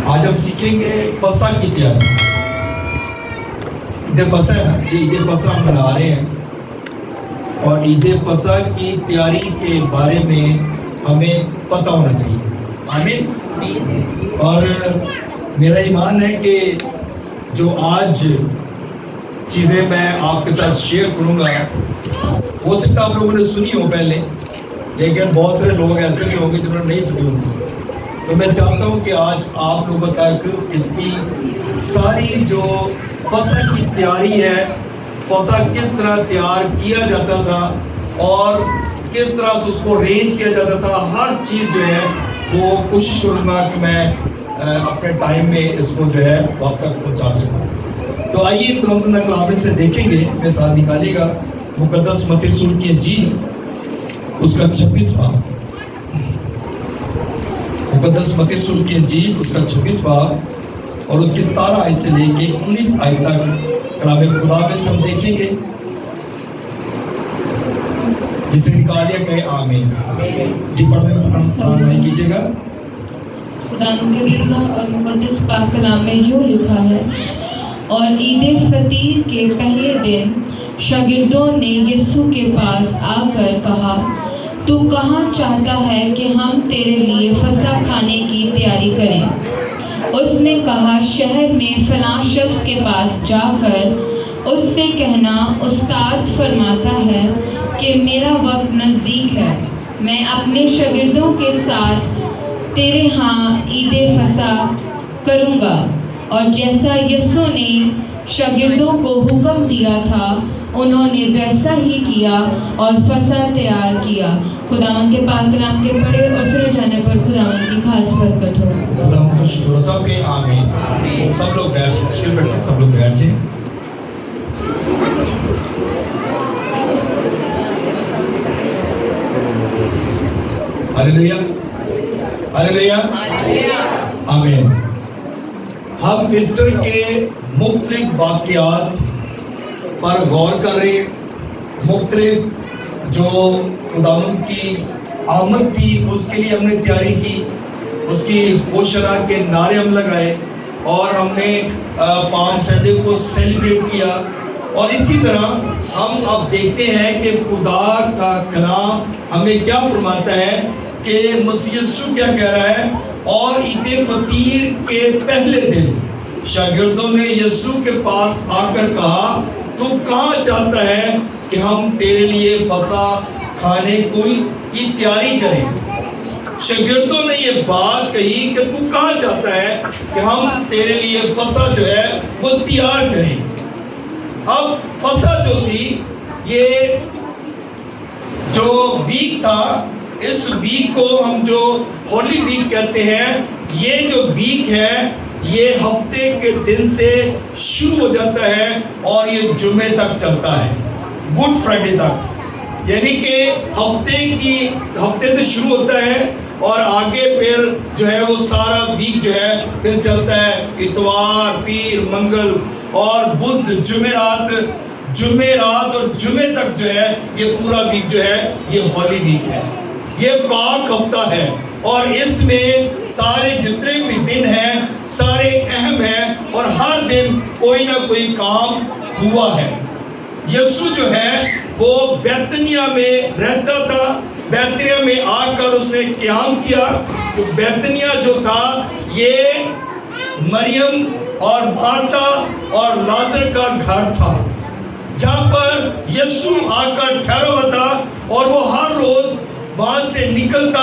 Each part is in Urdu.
آج ہم سیکھیں گے فسح کی تیاری. عید فسح ہے نا, یہ عید فسح ہم منا رہے ہیں, اور عید فسح کی تیاری کے بارے میں ہمیں پتہ ہونا چاہیے. آمین. اور میرا ایمان ہے کہ جو آج چیزیں میں آپ کے ساتھ شیئر کروں گا, ہو سکتا ہے آپ لوگوں نے سنی ہو پہلے, لیکن بہت سارے لوگ ایسے بھی ہوں گے جنہوں نے نہیں سنی ہوں گی. تو میں چاہتا ہوں کہ آج آپ لوگوں تک اس کی ساری جو فسح کی تیاری ہے, فسح کس طرح تیار کیا جاتا تھا اور کس طرح سے اس کو ارینج کیا جاتا تھا, ہر چیز جو ہے وہ کوشش کروں گا کہ میں اپنے ٹائم میں اس کو جو ہے آپ تک پہنچا سکوں. تو آئیے خداوند کلام سے دیکھیں گے, میرے ساتھ نکالیے گا مقدس متی رسول کی انجیل اس کا 26 باب, مقدس متی رسول کی انجیل اس کا 26 باب اور اس کی 17 آیت سے لے کے 19 آیت تک کلام خدا میں ہم دیکھیں گے. جسے نکالیا گئے آمین. جی پڑھنے میں کیجیے گا. خدا کریم اور مقدس پاک کلام میں یوں لکھا ہے, اور عید فطیر کے پہلے دن شاگردوں نے یسوع کے پاس آ کر کہا, تو کہاں چاہتا ہے کہ ہم تیرے لیے فسح کھانے کی تیاری کریں؟ اس نے کہا, شہر میں فلاں شخص کے پاس جا کر اس سے کہنا, استاد فرماتا ہے کہ میرا وقت نزدیک ہے, میں اپنے شاگردوں کے ساتھ تیرے ہاں عید فسح کروں گا. اور جیسا یسوع نے شاگردوں کو حکم دیا تھا انہوں نے ویسا ہی کیا اور فسح تیار کیا. خداوند کے پاک کلام کے پڑھے اور سنے جانے پر خداوند کی خاص برکت ہو. خداوند کا شکر سب کے آمین. سب لوگ بیٹھ جائیں, سب لوگ بیٹھ جائیں. ہلیلویا, ہلیلویا, آمین. ہم ایسٹر کے مختلف واقعات پر غور کر رہے ہیں. مختلف جو خداوند کی آمد تھی اس کے لیے ہم نے تیاری کی, اس کی ہوشنا کے نعرے ہم لگائے اور ہم نے پام سنڈے کو سیلیبریٹ کیا. اور اسی طرح ہم اب دیکھتے ہیں کہ خدا کا کلام ہمیں کیا فرماتا ہے کہ مسیح یسوع کیا کہہ رہا ہے. اور عید فطیر کے پہلے دن شاگردوں نے یسوع کے پاس آ کر کہا, تو کہاں چاہتا ہے کہ ہم تیرے لیے فسح کھانے کی تیاری کریں؟ شاگردوں نے یہ بات کہی کہ تو کہاں چاہتا ہے کہ ہم تیرے لیے فسح جو ہے وہ تیار کریں. اب فسح جو تھی, یہ جو ویک تھا, اس ویک کو ہم جو ہولی ویک کہتے ہیں, یہ جو ویک ہے یہ ہفتے کے دن سے شروع ہو جاتا ہے اور یہ جمعے تک چلتا ہے, گڈ فرائیڈے تک. یعنی کہ ہفتے سے شروع ہوتا ہے اور آگے پھر جو ہے وہ سارا ویک جو ہے پھر چلتا ہے, اتوار, پیر, منگل اور بدھ, جمعرات اور جمعے تک جو ہے یہ پورا ویک جو ہے یہ ہولی ویک ہے. یہ پاک ہفتہ ہے اور اس میں سارے جتنے بھی دن ہیں سارے اہم ہیں اور ہر دن کوئی نہ کوئی کام ہوا ہے. یسوع جو ہے وہ بیتنیہ میں رہتا تھا, بیتنیہ میں آ کر اس نے قیام کیا. تو بیتنیہ جو تھا یہ مریم اور مارتا اور لازر کا گھر تھا, جہاں پر یسوع آ کر ٹھہرا ہوا تھا. اور وہ ہر روز وہاں سے نکلتا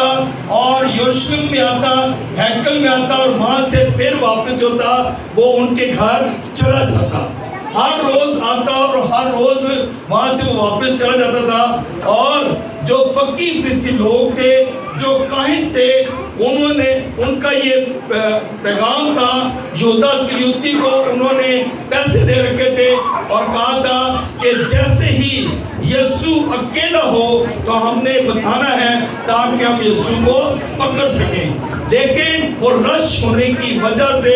اور یروشلم میں آتا, ہیکل میں آتا, اور وہاں سے پھر واپس جو تھا وہ ان کے گھر چلا جاتا. ہر روز آتا اور ہر روز وہاں سے وہ واپس چلا جاتا تھا. اور جو فقیر فریسی لوگ تھے, جو کاہن تھے, انہوں نے ان کا یہ پیغام تھا یہودا اسکریوتی کو, انہوں نے پیسے دے رکھے تھے اور کہا تھا کہ جیسے ہی یسوع اکیلا ہو تو ہم نے بتانا ہے تاکہ ہم یسوع کو پکڑ سکیں. لیکن وہ رش ہونے کی وجہ سے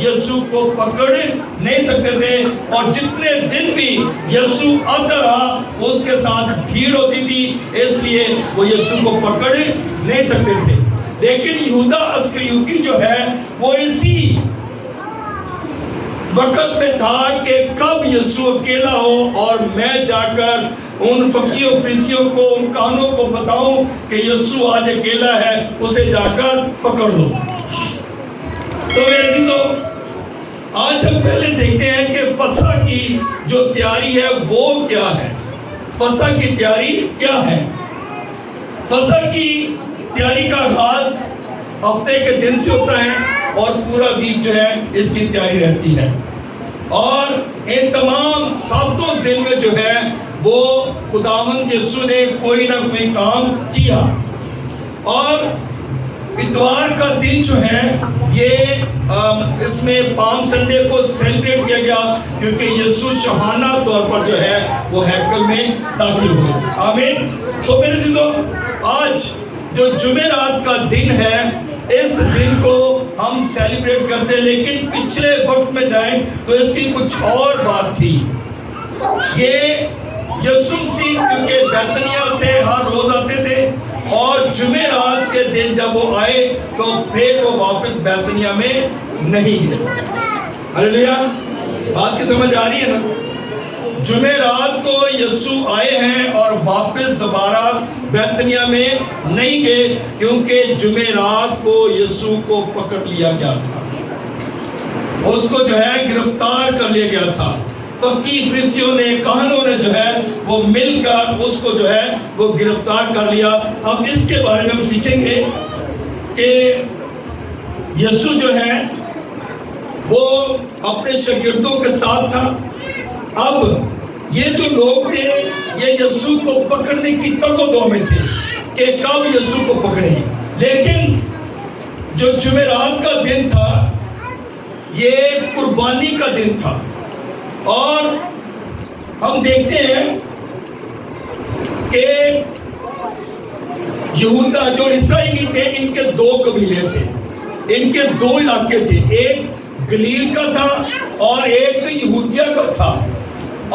یسوع کو پکڑ نہیں سکتے تھے, اور جتنے دن بھی یسوع آتا رہا اس کے ساتھ بھیڑ ہوتی تھی, اس لیے وہ یسوع کو پکڑ نہیں سکتے تھے. لیکن یہودا اسکریوتی جو ہے وہ اسی وقت میں تھا کہ کب یسوع اکیلا ہو اور میں جا کر ان فقیوں فریسیوں کو ان کہانوں کو بتاؤں کہ یسوع آج اکیلا ہے، اسے جا کر پکڑ لو۔ تو میرے عزیزو، آج ہم پہلے دیکھتے ہیں کہ فسح کی جو تیاری ہے وہ کیا ہے۔ فسح کی تیاری کیا ہے؟ فسح کی تیاری کا آغاز ہفتے کے دن سے ہوتا ہے اور پورا ویک جو ہے اس کی تیاری رہتی ہے، اور ان تمام ساتوں دن میں جو ہے وہ خداوند یسوع نے کوئی نہ کوئی کام کیا۔ اور اتوار کا دن جو ہے یہ اس میں پام سنڈے کو سیلیبریٹ کیا گیا کیونکہ یسوع شاہانہ طور پر جو ہے وہ ہیکل میں داخل ہوئے۔ آمین۔ تو میرے عزیزو، آج جو جمعرات کا دن ہے اس دن کو ہم سیلیبریٹ کرتے ہیں، لیکن پچھلے وقت میں جائیں تو اس کی کچھ اور بات تھی۔ یہ یسوع مسیح کیونکہ بیتنیہ سے ہر روز آتے تھے اور جمعرات کے دن جب وہ آئے تو پھر وہ واپس بیتنیہ میں نہیں گئے۔ ہلیلویا، بات کی سمجھ آ رہی ہے نا؟ جمعرات کو یسوع آئے ہیں اور واپس دوبارہ بیتنیہ میں نہیں گئے کیونکہ جمعرات کو یسوع کو پکڑ لیا گیا تھا، اس کو جو ہے گرفتار کر لیا گیا تھا۔ فقی فریسیوں نے، کہانوں نے جو ہے وہ مل کر اس کو جو ہے وہ گرفتار کر لیا۔ اب اس کے بارے میں ہم سیکھیں گے کہ یسوع جو ہے وہ اپنے شاگردوں کے ساتھ تھا۔ اب یہ جو لوگ تھے یہ یسوع کو پکڑنے کی تگ و دو میں تھے کہ کب یسوع کو پکڑیں، لیکن جو جمعرات کا دن تھا یہ قربانی کا دن تھا، اور ہم دیکھتے ہیں کہ یہودا جو اسرائیلی تھے ان کے دو قبیلے تھے، ان کے دو علاقے تھے، ایک گلیل کا تھا اور ایک یہودیہ کا تھا۔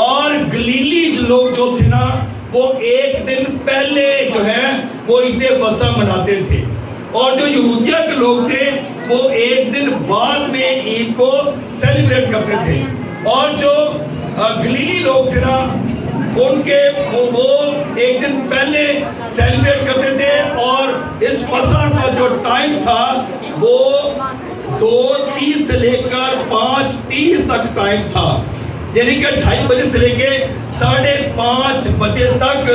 اور گلیلی لوگ جو تھے نا وہ ایک دن پہلے جو ہے وہ عید فصح مناتے تھے، اور جو یہودیہ کے لوگ تھے وہ ایک دن بعد میں عید کو سیلیبریٹ کرتے تھے، اور جو گلیلی لوگ تھے نا ان کے وہ ایک دن پہلے سیلیبریٹ کرتے تھے، اور اس فصح کا جو ٹائم تھا وہ 2:30 سے لے کر 5:30 تک ٹائم تھا، یعنی کہ 2:30 بجے سے لے کے 5:30 بجے تک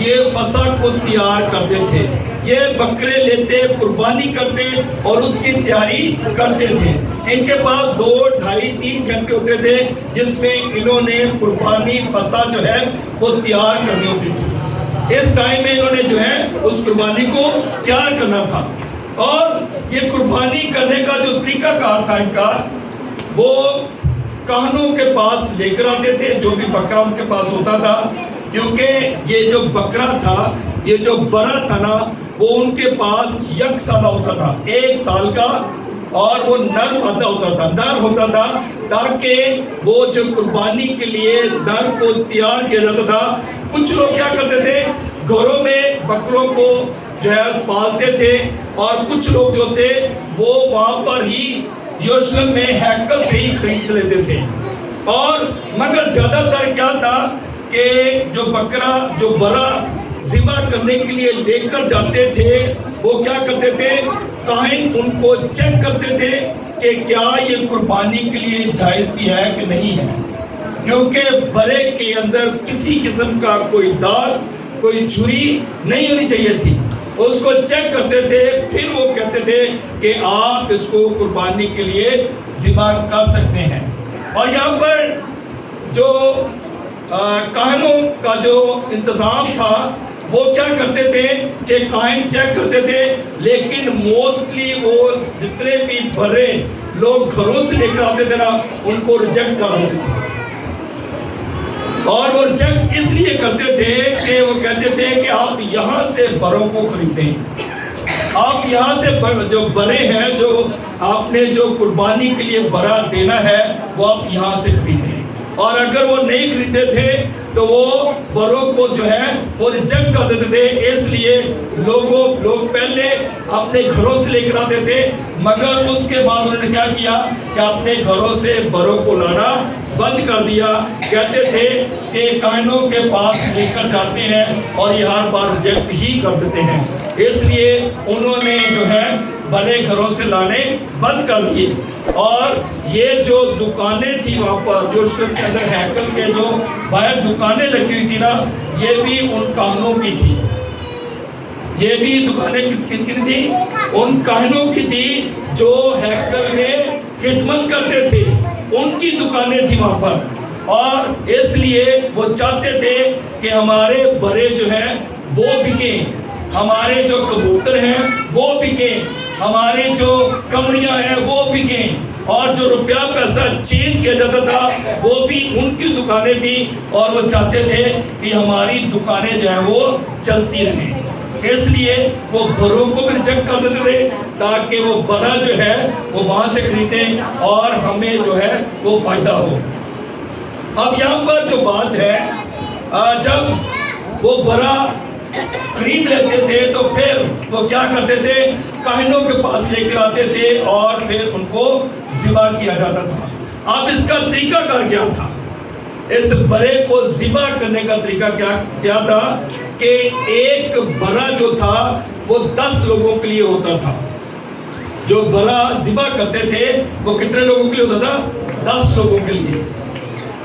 یہ فصح کو تیار کرتے تھے۔ یہ بکرے لیتے، قربانی کرتے اور اس کی تیاری کرتے تھے۔ ان کے پاس 2, 2.5, 3 گھنٹے ہوتے تھے جس میں انہوں نے قربانی فصح جو ہے وہ تیار کرنی ہوتی تھی۔ اس ٹائم میں انہوں نے جو ہے اس قربانی کو تیار کرنا تھا، اور یہ قربانی کرنے کا جو طریقہ کار تھا ان کا، وہ کہانوں کے پاس لے کر آتے تھے، جو بھی بکرا ان کے پاس ہوتا تھا، کیونکہ یہ جو بکرا تھا، یہ جو برا تھا نا وہ ان کے پاس 1 سالہ ہوتا تھا، 1 سال کا، اور وہ نر ہوتا تھا تاکہ وہ جو قربانی کے لیے نر کو تیار کیا جاتا تھا۔ کچھ لوگ کیا کرتے تھے، گھروں میں بکروں کو جو ہے پالتے تھے، اور کچھ لوگ جو تھے وہ وہاں پر ہی یروشلم میں ہیکل سے ہی خرید لیتے تھے۔ اور مگر زیادہ تر کیا تھا کہ جو بکرا جو برا ذبح کرنے کے لیے لے کر جاتے تھے وہ کیا کرتے تھے، کاہن ان کو چیک کرتے تھے کہ کیا یہ قربانی کے لیے جائز بھی ہے کہ نہیں ہے، کیونکہ برے کے اندر کسی قسم کا کوئی داغ، کوئی جھری نہیں ہونی چاہیے تھی۔ اس کو چیک کرتے تھے، پھر وہ کہتے تھے کہ آپ اس کو قربانی کے لیے ذبح کر سکتے ہیں۔ اور یہاں پر جو کاہنوں کا جو انتظام تھا وہ کیا کرتے تھے کہ کاہن چیک کرتے تھے، لیکن موسٹلی وہ جتنے بھی بھرے لوگ گھروں سے لے کر آتے تھے نا ان کو ریجیکٹ کر دیتے تھے، اور وہ ریجیکٹ اس لیے کرتے تھے کہ وہ کہتے تھے کہ آپ یہاں سے بروں کو خریدیں، آپ یہاں سے جو برے ہیں، جو آپ نے جو قربانی کے لیے برا دینا ہے وہ آپ یہاں سے خریدیں، اور اگر وہ نہیں خریدتے تھے تو وہ بڑوں کو جو ہے وہ ریجیکٹ کر دیتے تھے. اس لیے لوگ پہلے اپنے گھروں سے لے کر آتے تھے, مگر اس کے بعد انہوں نے کیا کیا کہ اپنے گھروں سے بڑوں کو لانا بند کر دیا. کہتے تھے کہ کاہنوں کے پاس لے کر جاتے ہیں اور یہ ہر بار ریجیکٹ ہی کر دیتے ہیں. اس لیے انہوں نے جو ہے بڑے گھروں سے لانے بند کر دیے. اور یہ جو دکانیں تھی وہاں پر جو شرک کے اندر ہیکل کے جو باہر دکانیں لگی ہوئی تھی نا, یہ بھی ان کاہنوں کی تھی. یہ بھی دکانیں کس کی تھی؟ ان کاہنوں کی تھی جو ہیکل میں خدمت کرتے تھے, ان کی دکانیں تھی وہاں پر. اور اس لیے وہ چاہتے تھے کہ ہمارے بڑے جو ہیں وہ بکیں, ہمارے جو کبوتر ہیں وہ بکیں, ہماری جو کمریاں ہیں وہ بکیں, اور جو روپیہ پیسہ چینج کیا جاتا تھا وہ بھی ان کی دکانیں تھیں. اور وہ چاہتے تھے کہ ہماری دکانیں جو ہیں وہ چلتی رہیں. اس لیے وہ بڑوں کو بھی ریجیکٹ کر دیتے تھے تاکہ وہ بڑا جو ہے وہ وہاں سے خریدیں اور ہمیں جو ہے وہ فائدہ ہو. اب یہاں پر جو بات ہے, جب وہ بڑا خرید لیتے تھے تو پھر وہ کیا کرتے تھے, کاہنوں کے پاس لے کر آتے تھے اور پھر ان کو ذبح کیا جاتا تھا. اب اس کا طریقہ کار کیا تھا؟ اس بڑے کو ذبح کرنے کا طریقہ کیا تھا کہ ایک بڑا جو تھا وہ 10 لوگوں کے لیے ہوتا تھا. جو بڑا ذبح کرتے تھے وہ کتنے لوگوں کے لیے ہوتا تھا؟ 10 لوگوں کے لیے.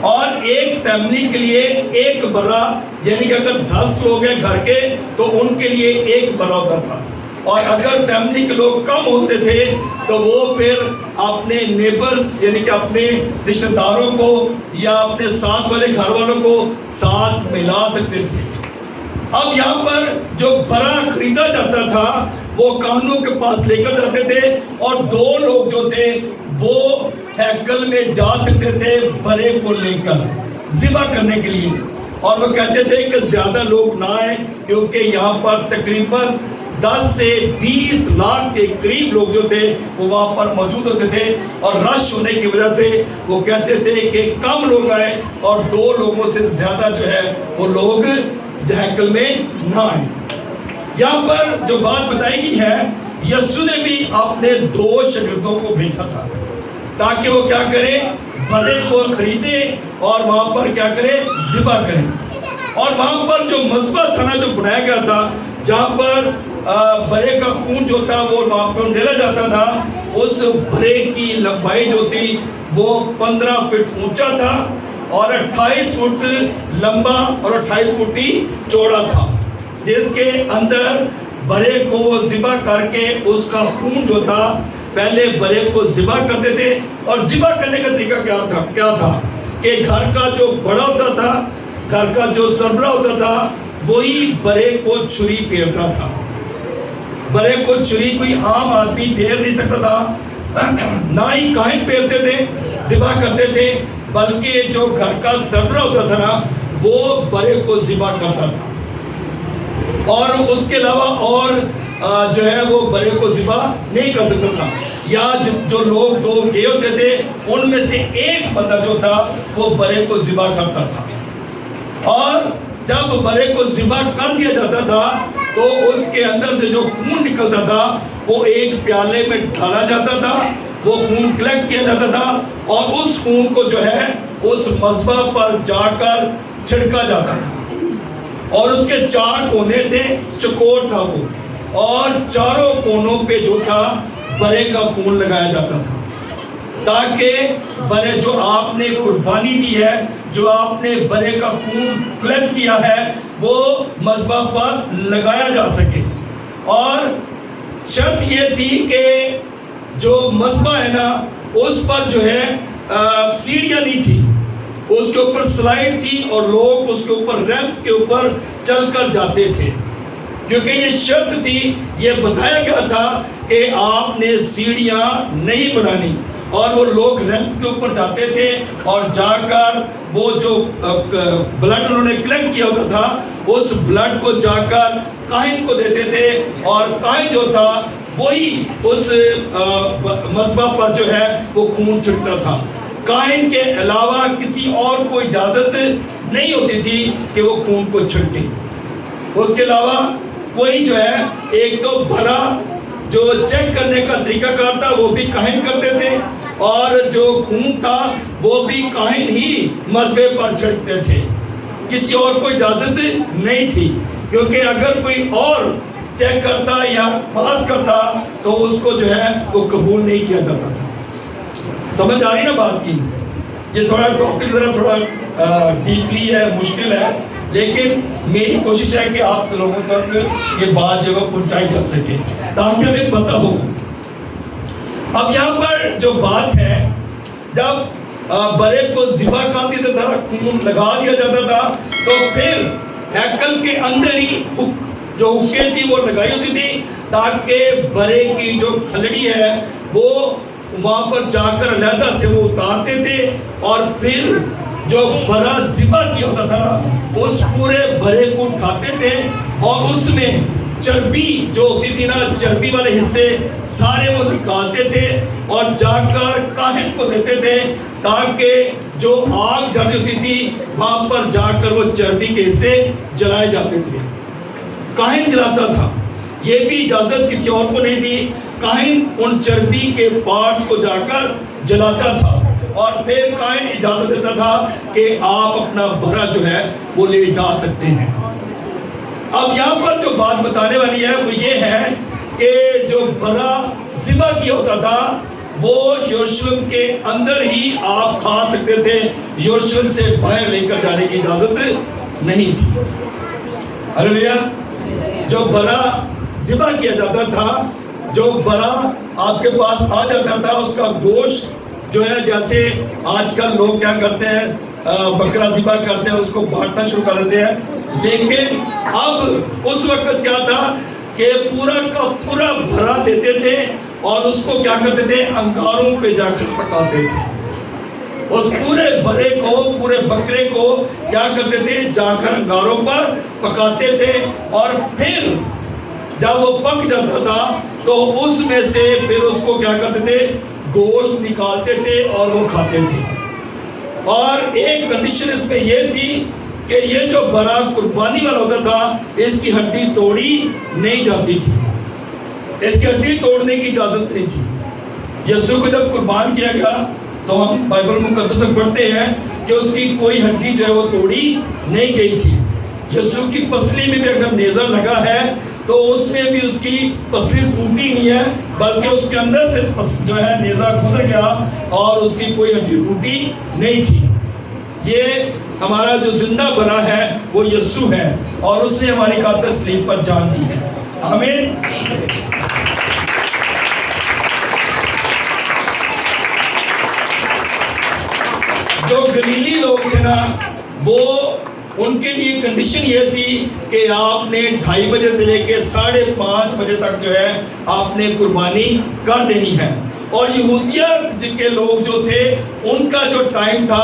اور ایک فیملی کے لیے ایک بڑا, یعنی کہ اگر 10 لوگ ہیں گھر کے تو ان کے لیے ایک بڑا ہوتا تھا. اور اگر فیملی کے لوگ کم ہوتے تھے تو وہ پھر اپنے نیبرز یعنی کہ اپنے رشتہ داروں کو یا اپنے ساتھ والے گھر والوں کو ساتھ ملا سکتے تھے. اب یہاں پر جو بڑا خریدا جاتا تھا وہ کاہنوں کے پاس لے کر جاتے تھے, اور 2 لوگ جو تھے وہ ہیکل میں جا سکتے تھے بڑے کو لے کر ذبح کرنے کے لیے. اور وہ کہتے تھے کہ زیادہ لوگ نہ آئیں کیونکہ یہاں پر تقریباً 10 سے 20 لاکھ کے قریب لوگ جو تھے وہ وہاں پر موجود ہوتے تھے. اور رش ہونے کی وجہ سے وہ کہتے تھے کہ کم لوگ آئے اور 2 لوگوں سے زیادہ جو ہے وہ لوگ ہیکل میں نہ آئے. یہاں پر جو بات بتائی گئی ہے, یسوع نے بھی اپنے 2 شاگردوں کو بھیجا تھا تاکہ وہ کیا کریں, بڑے کو خریدیں اور وہاں پر کیا کریں, ذبح کریں. اور وہاں پر جو مذبح تھا نا جو بنایا گیا تھا, جہاں پر بڑے کا خون جو تھا وہ وہاں پر ڈالا جاتا تھا, اس بڑے کی لمبائی جو تھی وہ 15 فٹ اونچا تھا اور 28 فٹ لمبا اور 28 فٹ ہی چوڑا تھا, جس کے اندر بڑے کو ذبح کر کے اس کا خون جو تھا پہلے بڑے کو ذبح کرتے تھے. اور ذبح کرنے کا طریقہ کیا تھا کہ گھر کا جو بڑا ہوتا تھا, گھر کا جو سربراہ ہوتا تھا, وہی بڑے کو چھری پھیرتا تھا. بڑے کو چھری کوئی عام آدمی پھیر نہیں سکتا تھا, نہ ہی کاہن پھیرتے تھے, ذبح کرتے تھے, بلکہ جو گھر کا سربراہ ہوتا تھا نا وہ بڑے کو ذبح کرتا تھا. اور اس کے علاوہ اور جو ہے وہ بڑے کو ذبح نہیں کر سکتا تھا. یا جو لوگ 2 گئے ہوتے تھے ان میں سے ایک بندہ جو تھا وہ بڑے کو ذبح کرتا تھا. اور جب بڑے کو ذبح کر دیا جاتا تھا تو اس کے اندر سے جو خون نکلتا تھا وہ ایک پیالے میں ڈالا جاتا تھا, وہ خون کلیکٹ کیا جاتا تھا اور اس خون کو جو ہے اس مذبح پر جا کر چھڑکا جاتا تھا. اور اس کے 4 کونے تھے, چکور تھا وہ, اور چاروں کونوں پہ جو تھا بڑے کا خون لگایا جاتا تھا تاکہ بڑے جو آپ نے قربانی دی ہے, جو آپ نے بڑے کا خون کلیکٹ کیا ہے, وہ مذبح پر لگایا جا سکے. اور شرط یہ تھی کہ جو مذبح ہے نا اس پر جو ہے سیڑھیاں نہیں تھی, اس کے اوپر سلائڈ تھی اور لوگ اس کے اوپر ریمپ کے اوپر چل کر جاتے تھے, کیونکہ یہ شرط تھی. یہ بتایا گیا تھا کہ آپ نے سیڑھیاں نہیں بنانی, اور وہ لوگ ریمپ کے اوپر جاتے تھے اور جا کر وہ جو بلڈ انہوں نے کلیکٹ کیا ہوتا تھا اس بلڈ کو جا کر کاہن کو دیتے تھے, اور کاہن جو تھا وہی اس مذبح پر جو ہے وہ خون چھڑکتا تھا. کائن کے علاوہ کسی اور کو اجازت نہیں ہوتی تھی کہ وہ خون کو چھڑکے. اس کے علاوہ کوئی جو ہے ایک تو بھلا جو چیک کرنے کا طریقہ کار تھا وہ بھی کاہن کرتے تھے, اور جو خون تھا وہ بھی کاہن ہی مذبح پر چھڑکتے تھے. کسی اور کو اجازت نہیں تھی, کیونکہ اگر کوئی اور چیک کرتا یا پاس کرتا تو اس کو جو ہے وہ قبول نہیں کیا جاتا تھا. سمجھ آ رہی نا بات کی؟ یہ تھوڑا ٹاپک ذرا تھوڑا ڈیپلی ہے, مشکل ہے, لیکن میری کوشش ہے کہ آپ لوگوں تک یہ بات جو ہے پہنچائی جا سکے تاکہ ہمیں پتہ ہو. اب یہاں پر جو بات ہے, جب برے کو ذبح کر دیا جاتا تھا, خون لگا دیا جاتا تھا, تو پھر ہیکل کے اندر ہی جو حکیں تھی وہ لگائی ہوتی تھی تاکہ برے کی جو کھلڑی ہے وہ وہاں پر جا کر علیحدہ سے وہ اتارتے تھے, اور پھر جو برا ذبح کیا ہوتا تھا اس پورے برے کو اٹھاتے تھے, اور اس میں چربی جو ہوتی تھی نا, چربی والے حصے سارے وہ نکالتے تھے اور جا کر کاہن کو دیتے تھے تاکہ جو آگ جلی ہوتی تھی وہاں پر جا کر وہ چربی کے حصے جلائے جاتے تھے. کاہن جلاتا تھا, یہ بھی اجازت کسی اور کو نہیں تھی. کاہن ان چربی کے پارٹس کو جا کر جلاتا تھا, اور پھر کاہن اجازت دیتا تھا کہ آپ اپنا بھرا جو ہے وہ لے جا سکتے ہیں. اب یہاں پر جو بات بتانے والی ہے وہ یہ ہے کہ جو بھرا ذبح کیا ہوتا تھا وہ یروشلم کے اندر ہی آپ کھا سکتے تھے, یروشلم سے باہر لے کر جانے کی اجازت نہیں تھی. ہلیلویا. جو بھرا ذبح کیا جاتا تھا, جو بھرا آپ کے پاس آ جاتا تھا, اس کا گوشت جو ہے, جیسے آج کل لوگ کیا کرتے ہیں, بکرا ذبح کرتے ہیں, اس کو بانٹنا شروع کر دیتے ہیں, لیکن اب اس وقت کیا تھا کہ پورا کا پورا بھرا دیتے تھے اور اس کو کیا کرتے تھے, انگاروں پہ جا کر پکاتے تھے. اس پورے بھرے کو, پورے بکرے کو کیا کرتے تھے, جا کر انگاروں پر پکاتے تھے, اور پھر جب وہ پک جاتا تھا تو اس میں سے پھر اس کو کیا کرتے تھے, گوشت نکالتے تھے اور وہ کھاتے تھے. اور ایک کنڈیشن اس میں یہ تھی کہ یہ جو بڑا قربانی والا ہوتا تھا اس کی ہڈی توڑی نہیں جاتی تھی, اس کی ہڈی توڑنے کی اجازت نہیں تھی. یسوع کو جب قربان کیا گیا تو ہم بائبل مقدس میں پڑھتے ہیں کہ اس کی کوئی ہڈی جو ہے وہ توڑی نہیں گئی تھی. یسوع کی پسلی میں بھی اگر نیزہ لگا ہے تو اس میں بھی اس کی پسلی ٹوٹی نہیں ہے, بلکہ اس کے اندر سے جو ہے نیزہ گزر گیا اور اس کی کوئی ہڈی ٹوٹی نہیں تھی. یہ ہمارا جو زندہ بنا ہے وہ یسوع ہے, اور اس نے ہماری خاطر صلیب پر جان دی ہے. آمین. جو گلیلی لوگ تھے نا, وہ ان کے لیے کنڈیشن یہ تھی کہ آپ نے 2:30 بجے سے لے کے 5:30 بجے تک جو ہے آپ نے قربانی کر دینی ہے. اور یہودیہ کے لوگ جو تھے ان کا جو ٹائم تھا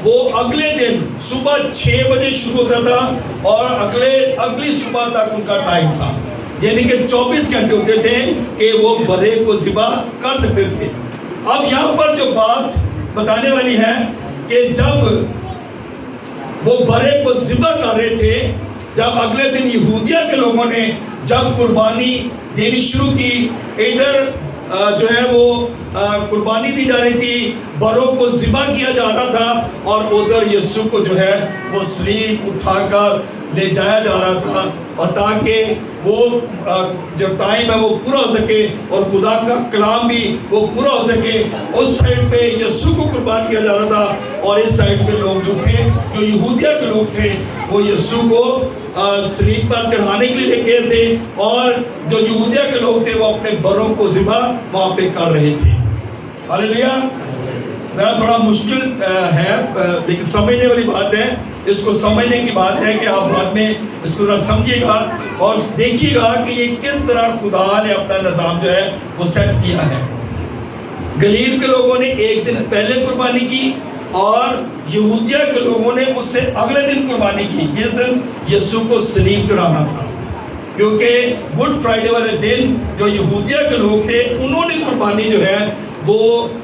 وہ اگلے دن صبح 6 بجے شروع ہوتا تھا اور اگلی صبح تک ان کا ٹائم تھا, یعنی کہ 24 گھنٹے ہوتے تھے کہ وہ بھرے کو ذبح کر سکتے تھے. اب یہاں پر جو بات بتانے والی ہے کہ جب وہ بھرے کو ذبح کر رہے تھے, جب اگلے دن یہودیہ کے لوگوں نے جب قربانی دینی شروع کی, ادھر جو ہے وہ قربانی دی جا رہی تھی, بروں کو ذبح کیا جا رہا تھا, اور ادھر یسوع کو جو ہے وہ صلیب اٹھا کر لے جایا جا رہا تھا, اور تاکہ وہ جو ٹائم ہے وہ پورا ہو سکے اور خدا کا کلام بھی وہ پورا ہو سکے. اس سائڈ پہ یسوع کو قربان کیا جا رہا تھا, اور اس سائڈ پہ لوگ جو تھے, جو یہودیہ کے لوگ تھے, وہ یسوع کو صلیب پر چڑھانے کے لیے لے گئے تھے, اور جو یہودیہ کے لوگ تھے وہ اپنے بروں کو ذبح وہاں پہ کر رہے تھے. ہلیلویا. ذرا تھوڑا مشکل ہے لیکن سمجھنے والی بات ہے, اس کو سمجھنے کی بات ہے کہ آپ بعد میں اس کو ذرا سمجھیے گا اور دیکھیے گا کہ یہ کس طرح خدا نے اپنا نظام جو ہے وہ سیٹ کیا ہے. گلیل کے لوگوں نے ایک دن پہلے قربانی کی, اور یہودیہ کے لوگوں نے اس سے اگلے دن قربانی کی جس دن یسوع کو صلیب چڑھانا تھا, کیونکہ گڈ فرائیڈے والے دن جو یہودیہ کے لوگ تھے انہوں نے قربانی جو ہے وہ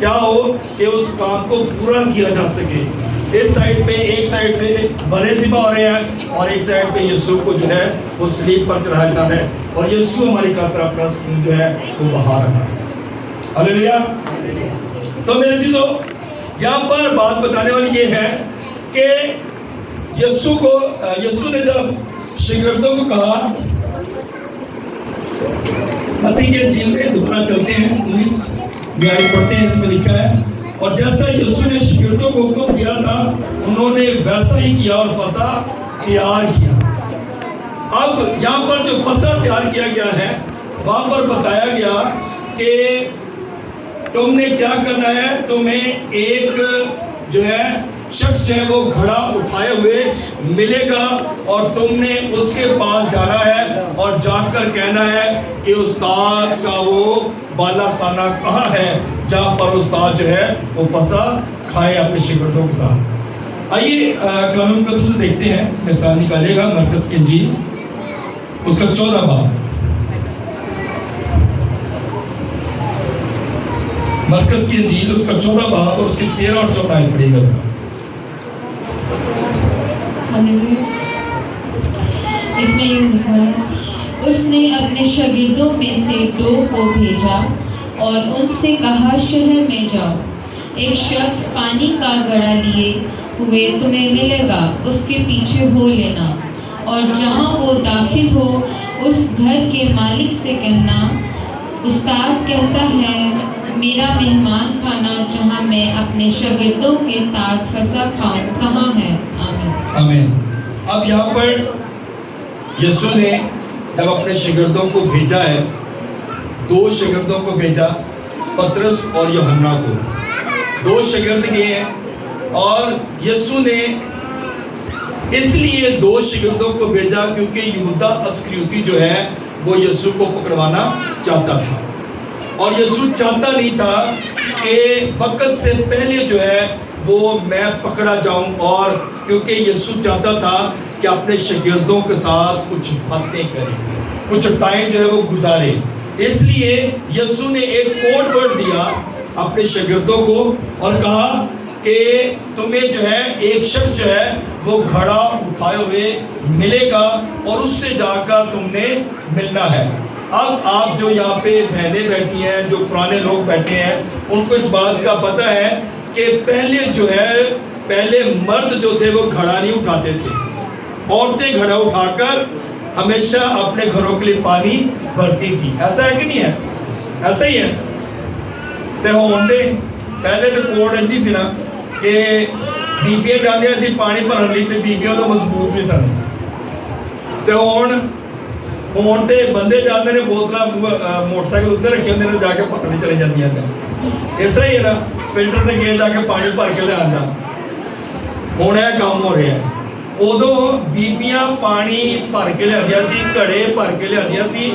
کیا ہو کہ اس کام کو پورا کیا جا سکے. اس سائڈ پہ ایک سائڈ پہ بڑے ذبح ہو رہے ہیں اور ایک سائڈ پہ یسوع کو جو ہے وہ صلیب پر چڑھایا جا رہا ہے اور یسوع ہماری خاطر اپنا خون جو ہے وہ بہا رہا ہے. ہلیلویا. تو میرے عزیزو یہاں پر بات بتانے والی یہ ہے کہ یسوع نے جب شاگردوں کو کہا، متی کے انجیل میں دوبارہ چلتے ہیں 19 آیت پڑھتے ہیں، اس میں لکھا ہے اور جیسا یسوع نے شاگردوں کو حکم دیا تھا انہوں نے ویسا ہی کیا اور فسح تیار کیا. اب یہاں پر جو فسح تیار کیا گیا ہے وہاں پر بتایا گیا کہ تم نے کیا کرنا ہے، تمہیں ایک جو ہے شخص جو ہے وہ گھڑا اٹھائے ہوئے ملے گا اور تم نے اس کے پاس جانا ہے اور جا کر کہنا ہے کہ استاد کا وہ بالا خانہ کہاں ہے جہاں پر استاد جو ہے وہ فسح کھائے اپنے شاگردوں کے ساتھ. آئیے کلام مقدس سے دیکھتے ہیں. مثال نکالے گا مرکز کی انجیل اس کا 14 باب. مرکز کی انجیل اس کا 14 باب اور اس کی 13 اور 14 آیت پڑھے گا. اس میں یہ لکھا ہے، اس نے اپنے شاگردوں میں سے 2 کو بھیجا اور ان سے کہا شہر میں جاؤ، ایک شخص پانی کا گھڑا لیے ہوئے تمہیں ملے گا، اس کے پیچھے ہو لینا اور جہاں وہ داخل ہو اس گھر کے مالک سے کہنا، استاد کہتا ہے میرا مہمان خانہ جہاں میں اپنے شاگردوں کے ساتھ فسح کھاؤں کہاں ہے. آمین. آمین. اب یہاں پر یسوع نے جب اپنے شاگردوں کو بھیجا ہے، 2 شاگردوں کو بھیجا، پطرس اور یوحنا کو. 2 شاگرد گئے ہیں اور یسوع نے اس لیے 2 شاگردوں کو بھیجا کیونکہ یہودا اسکریوتی جو ہے وہ یسوع کو پکڑوانا چاہتا تھا اور یسوع چاہتا نہیں تھا کہ وقت سے پہلے جو ہے وہ میں پکڑا جاؤں، اور کیونکہ یسوع چاہتا تھا کہ اپنے شاگردوں کے ساتھ کچھ باتیں کرے، کچھ ٹائم جو ہے وہ گزارے. اس لیے یسوع نے ایک کوڈ ورڈ دیا اپنے شاگردوں کو اور کہا کہ تمہیں جو ہے ایک شخص جو ہے وہ گھڑا اٹھائے ہوئے ملے گا اور اس سے جا کر تم نے ملنا ہے. اب آپ جو یہاں پہ بہنیں بیٹھی ہیں، جو پرانے لوگ بیٹھے ہیں، ان کو اس بات کا پتہ ہے کہ پہلے مرد جو تھے وہ گھڑا نہیں اٹھاتے تھے. عورتیں گھڑا اٹھا کر ہمیشہ اپنے گھروں کے لیے پانی بھرتی تھی. ایسا ہے کہ نہیں ہے؟ ایسا ہی ہے. تے ہوندے پہلے تو کوڑ انجی سی نا کہ بیبیاں جانے سی پانی بھرن لی تے بیبیاں تو مضبوط بھی سن تے ہون تے بندے جاندے نے بوتلاں موٹر سائیکل اتنے رکھے ہوندے نے جا کے پکڑنے چلے جاندیاں نے. اس طرح ہی ہے نا، فلٹر تے گئے جا کے پانی بھر کے لے آنا. ہن یہ کام ہو رہا ہے. ادو بیبیاں پانی بھر کے لیا سی، گھڑے بھر کے لیا سی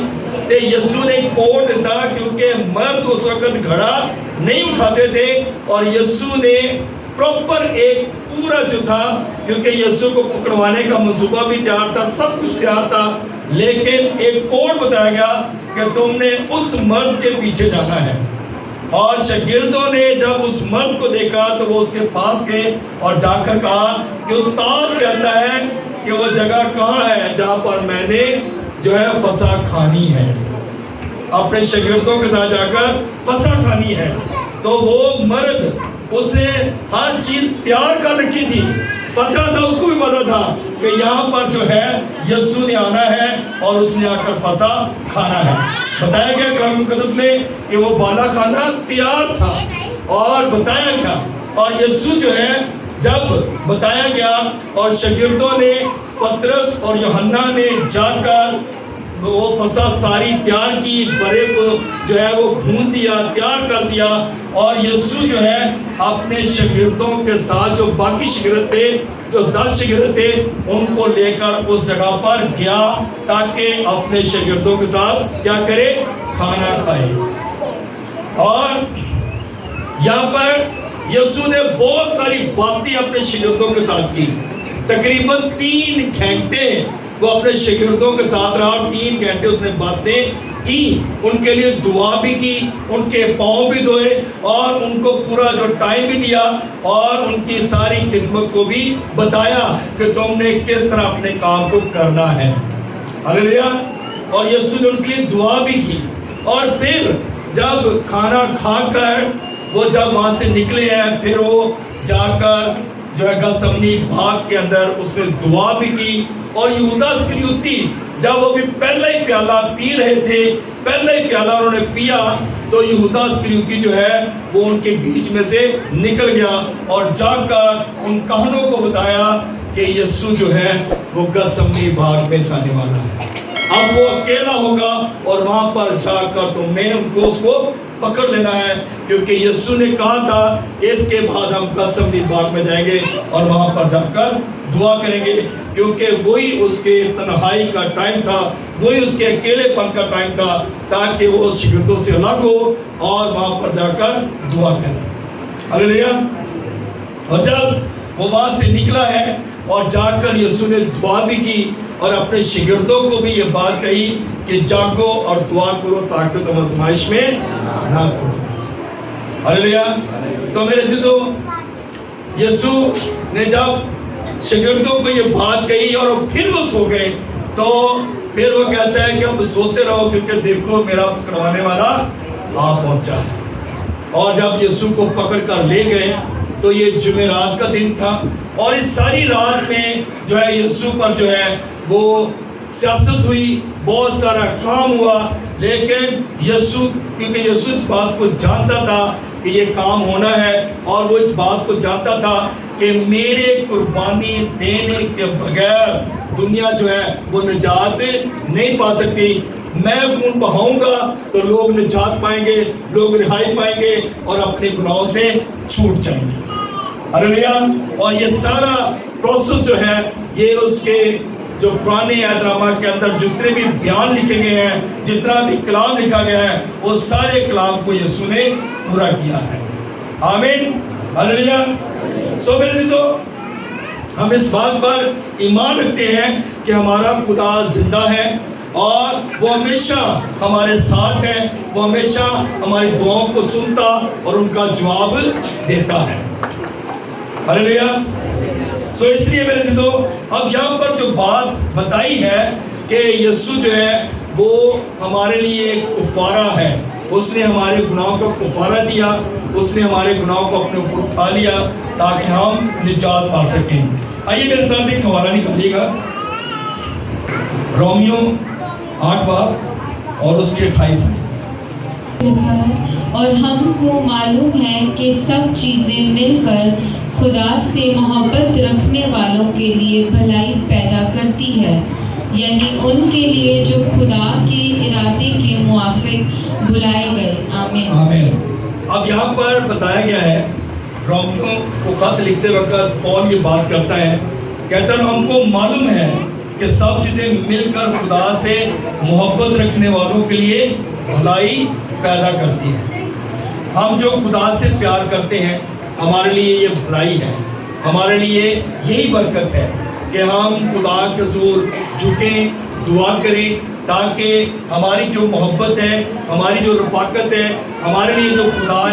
تے یسوع نے کوڈ دیتا کیونکہ مرد اس وقت گھڑا نہیں اٹھاتے تھے اور یسوع نے پراپر ایک پورا جو تھا، کیونکہ یسوع کو پکڑوانے کا منصوبہ بھی تیار تھا، سب کچھ تیار تھا، لیکن ایک کوڈ بتایا گیا کہ تم نے اس مرد کے پیچھے جانا ہے. اور شاگردوں نے جب اس مرد کو دیکھا تو وہ اس کے پاس گئے اور جا کر کہا کہ استاد کہتا ہے کہ وہ جگہ کہاں ہے جہاں پر میں نے جو ہے فسح کھانی ہے. اپنے شاگردوں کے ساتھ جا کر فسح کھانی ہے. تو وہ مرد اس نے ہر چیز تیار کر رکھی تھی، پتہ تھا، اس کو بھی پتہ تھا کہ یہاں پر جو ہے یسوع نے آنا ہے اور اس نے آ کر فسح کھانا ہے. بتایا گیا کلام مقدس میں کہ وہ بالا کھانا تیار تھا اور بتایا گیا، اور یسوع جو ہے جب بتایا گیا اور شاگردوں نے، پطرس اور یوحنا نے جا کر وہ فسح ساری تیار کی، بڑے کو جو ہے وہ بھون دیا، تیار کر دیا، اور یسوع جو ہے اپنے شاگردوں کے ساتھ جو باقی شاگرد تھے، جو 10 شاگرد تھے، ان کو لے کر اس جگہ پر گیا تاکہ اپنے شاگردوں کے ساتھ کیا کرے؟ کھانا کھائے. اور یہاں پر یسوع نے بہت ساری باتیں اپنے شاگردوں کے ساتھ کی. تقریباً 3 گھنٹے وہ اپنے شاگردوں کے ساتھ رہا، 3 گھنٹے اس نے باتیں کی، ان کے لیے دعا بھی کی، ان کے پاؤں بھی دھوئے اور ان کو پورا جو ٹائم بھی دیا اور ان کی ساری خدمت کو بھی بتایا کہ تم نے کس طرح اپنے کام کو کرنا ہے۔ ہلیلویا۔ اور یسوع نے ان کے لیے دعا بھی کی، اور پھر جب کھانا کھا کر وہ جب وہاں سے نکلے ہیں، پھر وہ جا کر جو ہے گثسمنی باغ کے اندر اس نے دعا بھی کی، اور یہودا اسکریوتی جب وہ بھی پہلا ہی پیالہ پی رہے تھے، پہلا ہی پیالہ انہوں نے پیا، تو یہودا اسکریوتی جو ہے وہ ان کے بیچ میں سے نکل گیا اور جا کر ان کہنوں کو بتایا کہ یسوع جو ہے وہ گثسمنی باغ میں جانے والا ہے، اب وہ اکیلا ہوگا اور وہاں پر جا کر تم نے اس کو پکڑ لینا ہے، کیونکہ یسوع نے کہا تھا اس کے بعد ہم گثسمنی باغ میں جائیں گے اور وہاں پر جا کر دعا کریں گے، کیونکہ وہی اس کے تنہائی کا ٹائم تھا، وہی اس کے اکیلے پن کا ٹائم تھا، تاکہ وہ شاگردوں سے الگ ہو اور وہاں پر جا کر دعا کرے۔ ہلیلویا۔ اور جب وہ وہاں سے نکلا ہے اور جا کر یسوع نے دعا بھی کی اور اپنے شاگردوں کو بھی یہ بات کہی کہ جاگو اور دعا کرو تاکہ تم آزمائش میں نہ پڑو۔ ہلیلویا۔ تو میرے عزیزو، یسوع نے جب شاگردوں کو یہ بات کہی اور پھر وہ سو گئے، تو پھر وہ کہتا ہے کہ اب سوتے رہو، کیونکہ دیکھو میرا پکڑوانے والا آ پہنچا ہے۔ اور جب یسوع کو پکڑ کر لے گئے تو یہ جمعرات کا دن تھا، اور اس ساری رات میں جو ہے یسوع پر جو ہے وہ سیاست ہوئی، بہت سارا کام ہوا، لیکن یسوع، کیونکہ یسوع اس بات کو جانتا تھا کہ یہ کام ہونا ہے، اور وہ اس بات کو جانتا تھا کہ میرے قربانی دینے کے بغیر دنیا جو ہے وہ نجات نہیں پا سکتی، میں خون بہاؤں گا تو لوگ نجات پائیں گے، لوگ رہائی پائیں گے اور اپنے گناہوں سے چھوٹ جائیں گے۔ ہلیلویا۔ اور یہ سارا پروسیس جو ہے یہ اس کے جو پرانے عہد نامہ کے اندر جتنے بھی بیان لکھے گئے ہیں، جتنا بھی کلام لکھا گیا ہے، وہ سارے کلام کو یسوع نے پورا کیا ہے۔ آمین۔ ہلیلویا۔ سو میرے عزیزو، ہم اس بات پر ایمان رکھتے ہیں کہ ہمارا خدا زندہ ہے اور وہ ہمیشہ ہمارے ساتھ ہے، وہ ہمیشہ ہماری دعاؤں کو سنتا اور ان کا جواب دیتا ہے۔ ہلیلویا۔ سو اس لیے میرے عزیزو، اب یہاں پر جو بات بتائی ہے کہ یسوع جو ہے وہ ہمارے لیے ایک کفارہ ہے، اس نے ہمارے گناہوں کو کفارہ دیا، اس نے ہمارے گناہوں کو اپنے اوپر اٹھا لیا تاکہ ہم نجات پا سکیں۔ آئیے میرے ساتھ ایک حوالہ نکالیے گا، رومیو 8 باب اور اس کے 28 آئے۔ لکھا ہے، اور ہم کو معلوم ہے کہ سب چیزیں مل کر خدا سے محبت رکھنے والوں کے لیے بھلائی پیدا کرتی ہے، یعنی ان کے لیے جو خدا کے ارادے کے موافق بلائے گئے۔ آمین۔ آمین۔ اب یہاں پر بتایا گیا ہے، رومیو کو خط لکھتے وقت پول یہ بات کرتا ہے، کہتا ہے ہم کو معلوم ہے کہ سب چیزیں مل کر خدا سے محبت رکھنے والوں کے لیے بھلائی پیدا کرتی ہے۔ ہم جو خدا سے پیار کرتے ہیں، ہمارے لیے یہ بھلائی ہے، ہمارے لیے یہی برکت ہے کہ ہم خدا کے حضور جھکیں، دعا کریں، تاکہ ہماری جو محبت ہے، ہماری جو رفاقت ہے، ہمارے لیے جو خدا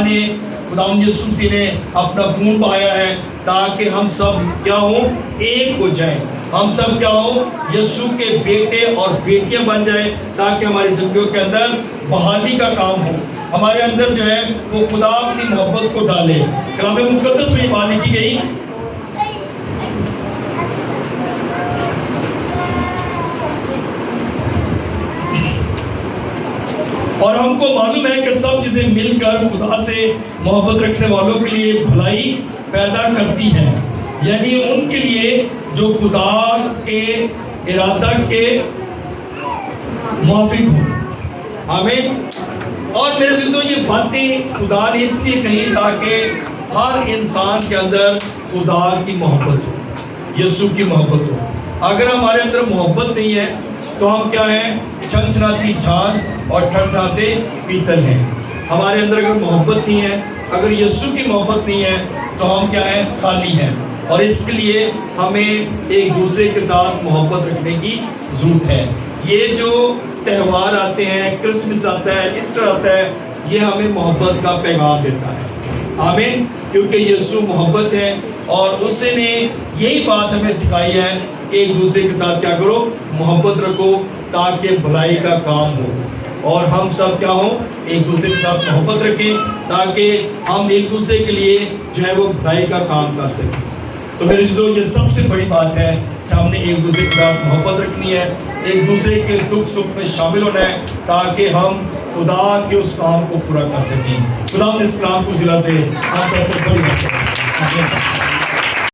یسوع مسیح نے اپنا خون بہایا ہے، تاکہ ہم سب کیا ہوں، ایک ہو جائیں، ہم سب کیا ہوں، یسوع کے بیٹے اور بیٹیاں بن جائیں، تاکہ ہماری زندگیوں کے اندر بحالی کا کام ہو، ہمارے اندر جو ہے وہ خدا اپنی محبت کو ڈالے۔ کلام مقدس میں یہ بات لکھی گئی، اور ہم کو معلوم ہے کہ سب چیزیں مل کر خدا سے محبت رکھنے والوں کے لیے بھلائی پیدا کرتی ہے، یعنی ان کے لیے جو خدا کے ارادہ کے موافق ہو۔ آمین۔ اور میرے عزیزو، یہ باتیں خدا نے اس لیے کہی تاکہ ہر انسان کے اندر خدا کی محبت ہو، یسوع کی محبت ہو۔ اگر ہمارے اندر محبت نہیں ہے تو ہم کیا ہیں، چھنچھناتی جھاگ اور ٹھنڈاتے پیتل ہیں۔ ہمارے اندر اگر محبت نہیں ہے، اگر یسوع کی محبت نہیں ہے تو ہم کیا ہیں، خالی ہیں۔ اور اس کے لیے ہمیں ایک دوسرے کے ساتھ محبت رکھنے کی ضرورت ہے. یہ جو تہوار آتے ہیں، کرسمس آتا ہے، ایسٹر آتا ہے، یہ ہمیں محبت کا پیغام دیتا ہے. آمین. کیونکہ یسوع محبت ہے اور اس نے یہی بات ہمیں سکھائی ہے کہ ایک دوسرے کے ساتھ کیا کرو، محبت رکھو تاکہ بھلائی کا کام ہو. اور ہم سب کیا ہوں، ایک دوسرے کے ساتھ محبت رکھیں تاکہ ہم ایک دوسرے کے لیے جو ہے وہ بھلائی کا کام کر سکیں. تو میرے عزیزو، یہ سب سے بڑی بات ہے کہ ہم نے ایک دوسرے کے ساتھ محبت رکھنی ہے، ایک دوسرے کے دکھ سکھ میں شامل ہونا ہے تاکہ ہم خدا کے اس کام کو پورا کر سکیں. خدا نے اس کام کو ضلع سے آپ سب کو بڑی بات ہے.